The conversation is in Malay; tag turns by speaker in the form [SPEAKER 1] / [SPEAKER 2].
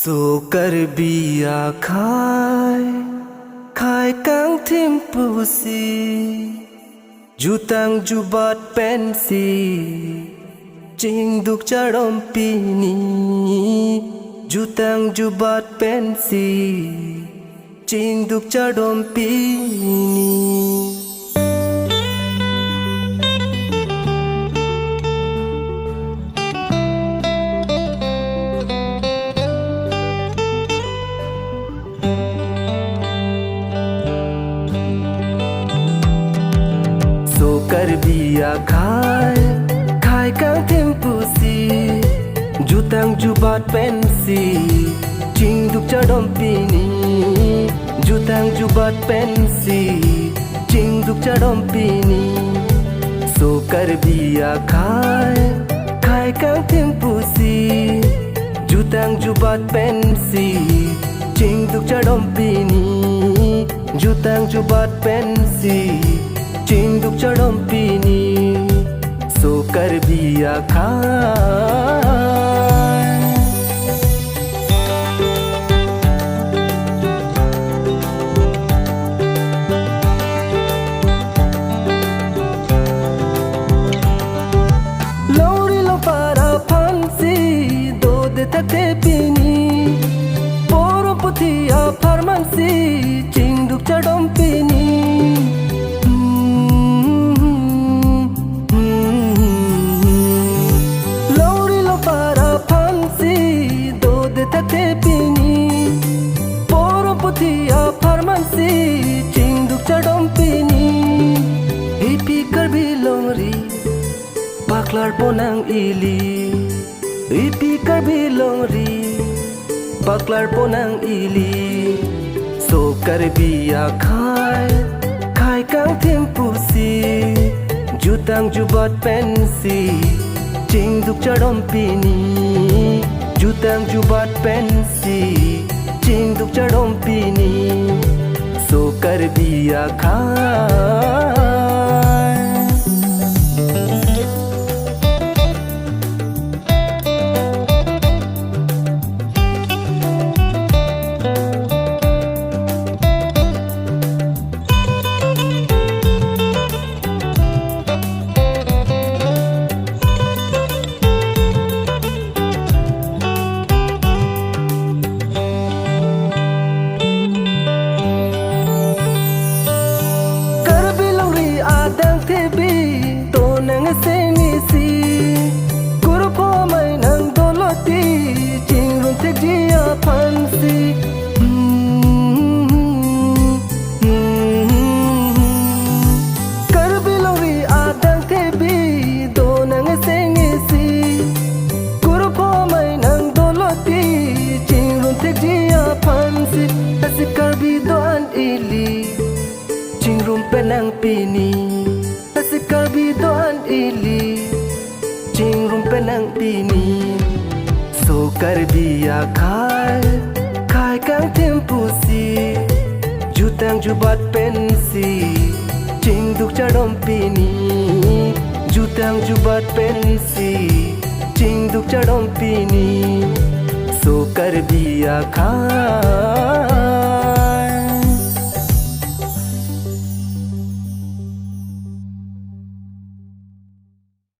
[SPEAKER 1] Sukar biya khai kang tim pusi jutang jubat pensi ching duk charom pini jutang jubat pensi ching duk charom pini. Sukar biya khai kang tim pusi jutang jubat pensi ching duk charom pini jutang jubat pensi ching duk charom pini. Sukar biya khai kang tim pusi jutang jubat pensi ching duk charom pini jutang jubat pensi ching duk charom pini. Sukar biya khai Lauri lo para phansi do de tate pini poro puthia pharmansi ching duk charom pini. Tate pini poro puthia pharmansi ching duk charom pini. Hipi karbi longri paklar ponang ili hipi karbi longri paklar ponang ili. Sukar biya khai kang tim pusi jutang jubat pensi ching duk charom pini jutang jubat pensi ching duk charom pini. Sukar biya khai sengisi kurpo mai nang doloti chingrun te dia phansi. Karbilori adang tebi do nang sengisi kurpo mai nang doloti chingrun te dia phansi. Asi karbi do an ili chingrun penang pini karbi doan ili chingrum penang pini. Sukar biya khai kang tim pusi jutang jubat pensi ching duk charom pini jutang jubat pensi ching duk charom pini. Sukar biya khai